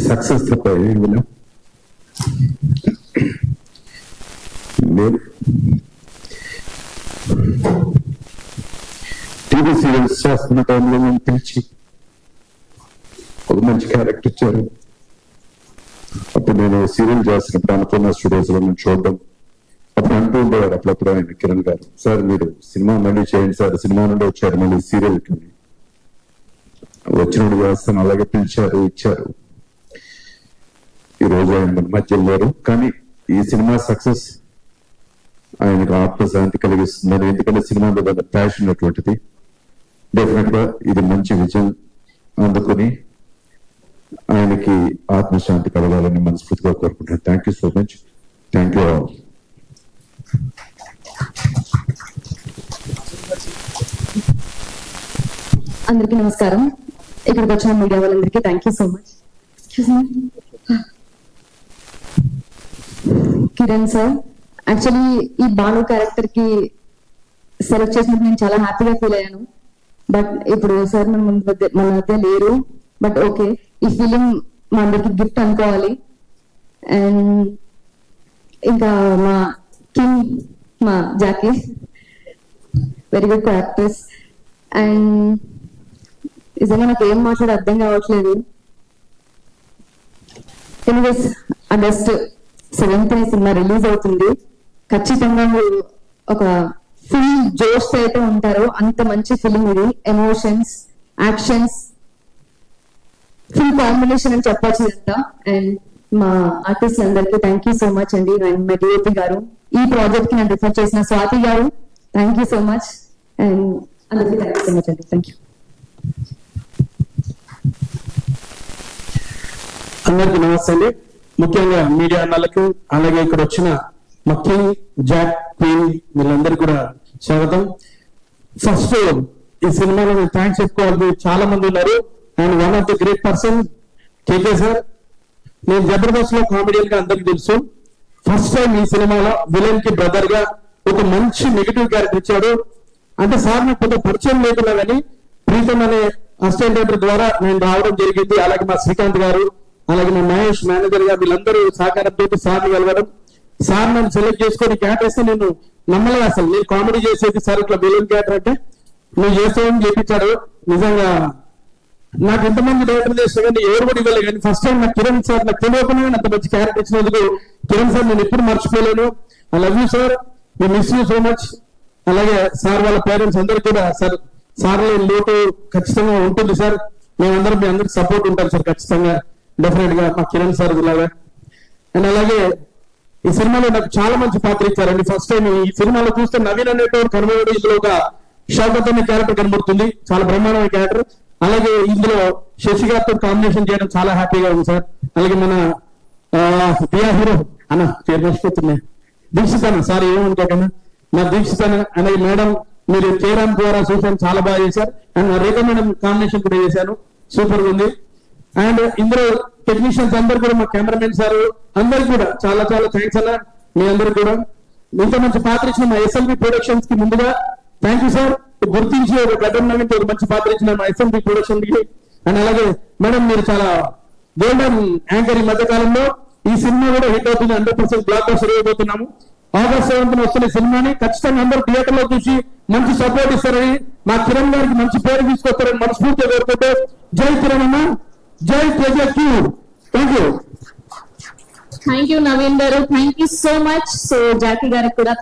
Success తప్ప ఏమి విన్నాం. టీవీ సీరియల్స్ చేస్తున్న టైంలో నేను పిలిచి ఒక మంచి క్యారెక్టర్ ఇచ్చారు. అప్పుడు నేను సీరియల్ చేస్తున్నప్పుడు అన్నపూర్ణ స్టూడియోస్ లో నేను చూడడం, అప్పుడు అంటూ ఉండేవారు అప్పుడప్పుడు ఆయన కిరణ్ గారు, సార్ మీరు సినిమా మళ్ళీ చేయండి సార్, సినిమా నుండి వచ్చారు మళ్ళీ సీరియల్కి వచ్చినప్పుడు చేస్తాను. అలాగే పిలిచారు, ఇచ్చారు. ఈ రోజు ఆయన మన మధ్య లేరు, కానీ ఈ సినిమా సక్సెస్ ఆయనకు ఆత్మశాంతి కలిగిస్తుందని, ఎందుకంటే సినిమా మీద ప్యాషన్ అటువంటిది. డెఫినెట్ గా ఇది మంచి విజయం అందుకుని ఆయనకి ఆత్మశాంతి కలగాలని మనస్ఫూర్తిగా కోరుకుంటున్నాను. Thank you so much. Thank you all. అందరికీ నమస్కారం. ఇక్కడికి వచ్చిన మీడియా వాళ్ళందరికీ thank you so much. Kiran sir, actually ఈ బాను క్యారెక్టర్ కి సెలెక్ట్ చేసినప్పుడు నేను చాలా హ్యాపీగా ఫీల్ అయ్యాను. బట్ ఇప్పుడు సార్ మన మధ్య లేరు. బట్ ఓకే, ఈ ఫీలింగ్ మా అందరికి గిఫ్ట్ అనుకోవాలి. అండ్ ఇంకా మా కింగ్ మా Jackie, very good actress. And నిజంగా నాకు ఏం మాట్లాడ అర్థం కావట్లేదు. Anyways, August 7th cinema release అవుతుంది. ఖచ్చితంగా మీరు ఒక ఫుల్ జోష్ అయితే ఉంటారు. అంత మంచి ఫిలిం ఇది. ఎమోషన్స్, యాక్షన్స్, ఫుల్ కాంబినేషన్ అని చెప్పచ్చు ఇదంతా. అండ్ మా ఆర్టిస్ట్ అందరికీ థ్యాంక్ యూ సో మచ్ అండి. అండ్ మా డిఓపి గారు, ఈ ప్రాజెక్ట్ కి నేను రిఫర్ చేసిన స్వాతి గారు, thank you so much. And అందరికీ థ్యాంక్ యూ సో మచ్ అండి. Thank you. అందరికీ నమస్తే అండి. ముఖ్యంగా మీడియా అన్నలకు, అలాగే ఇక్కడ వచ్చిన మా కింగ్, జాక్, క్వీన్, వీళ్ళందరూ కూడా స్వాగతం. ఫస్ట్ ఈ సినిమాలో నేను థ్యాంక్స్ చెప్పుకోవాలి. చాలా మంది ఉన్నారు. And one of the great person KK sir. నేను జబర్దస్త్ లో కామెడియన్ గా అందరికి తెలుసు. ఫస్ట్ టైం ఈ సినిమాలో విలన్ కి బ్రదర్ గా ఒక మంచి నెగిటివ్ క్యారెక్టర్ ఇచ్చాడు. అంటే సార్ నాకు కొంత పరిచయం లేకున్నా కానీ ప్రీతం అనే అసిస్టెంట్ డైరెక్టర్ ద్వారా నేను రావడం జరిగింది. అలాగే మా శ్రీకాంత్ గారు, అలాగే మా మహేష్ మేనేజర్ గారు, వీళ్ళందరూ సహకారంతో సార్ని కలవడం, సార్ నన్ను సెలెక్ట్ చేసుకొని క్యారెక్టర్ వేస్తే నేను నమ్మలేదు అసలు. నేను కామెడీ చేసేది సార్ ఇట్లా విలన్ క్యారెక్టర్ అంటే నువ్వు చేస్తావని చేయించాడు. నిజంగా నాకు ఎంతమంది డైరెక్టర్ చేస్తే కానీ ఎవరు కూడా ఇవ్వలేదు. కానీ ఫస్ట్ టైం నాకు కిరణ్ సార్ నాకు తెలియకుండా అంత మంచి క్యారెక్టర్ ఇచ్చినందుకు కిరణ్ సార్ నేను ఎప్పుడు మర్చిపోలేను. I love you sir, me miss you so much. అలాగే సార్ వాళ్ళ పేరెంట్స్ అందరికీ కూడా సార్ లోటు ఖచ్చితంగా ఉంటుంది సార్. మేమందరం మీ అందరికి సపోర్ట్ ఉంటాం సార్ ఖచ్చితంగా, డెఫినెట్ గా మా కిరణ్ సార్ ఇలాగా. అండ్ అలాగే ఈ సినిమాలో నాకు చాలా మంచి పాత్ర ఇచ్చారండి. ఫస్ట్ టైం ఈ సినిమాలో చూస్తే నవీన్ అనేటువంటి కనుమరుడు, ఇందులో ఒక షౌకత్ అనే క్యారెక్టర్ కనబడుతుంది, చాలా బ్రహ్మాండమైన క్యారెక్టర్. అలాగే ఇందులో శశి గారితో కాంబినేషన్ చేయడం చాలా హ్యాపీగా ఉంది సార్. అలాగే మన బియా హీరో అన్న పేరు మర్చిపోతున్నాయి, దీక్షిత్ అన్న, సార్ ఏమనుకోకన్నా నా దీక్షిత్ అన్న. అలాగే మేడం, మీరు కేరామ్ ద్వారా చూసాను, చాలా బాగా చేశారు. అండ్ రేఖా మేడం కాంబినేషన్ కూడా చేశాను, సూపర్ గా ఉంది. అండ్ ఇందులో టెక్నీషియన్స్ అందరు కూడా, మా కెమెరామెన్ సార్ అందరికి కూడా చాలా చాలా థ్యాంక్స్ అన్న. మీ అందరికి కూడా ఇంత మంచి పాత్ర ఇచ్చిన మా ఎస్ఎల్బి ప్రొడక్షన్స్ కి ముందుగా థ్యాంక్ యూ సార్. గుర్తించి ఒక గడ్డం నవ్వితే ఒక మంచి పాత్ర ఇచ్చిన మా ఎస్ఎల్బి ప్రొడక్షన్ కి. అండ్ అలాగే మేడం, మీరు చాలా గోల్డెన్ యాంకర్ ఈ మధ్య కాలంలో. ఈ సినిమా కూడా హిట్ అవుతుంది, 100% బ్లాక్ బస్టర్ అయిపోతున్నాము. ఆగస్ట్ 7th వస్తున్న సినిమాని ఖచ్చితంగా అందరూ థియేటర్ లో చూసి మంచి సపోర్ట్ ఇస్తారని, మా కిరణ్ గారికి మంచి పేరు తీసుకొస్తారని మనస్ఫూర్తిగా కోరుకుంటే, జై కిరణ్ అన్న, జై తేజక్యూ. Thank you. Thank you Naveen గారు, thank you so much. So Jackie గారికి కూడా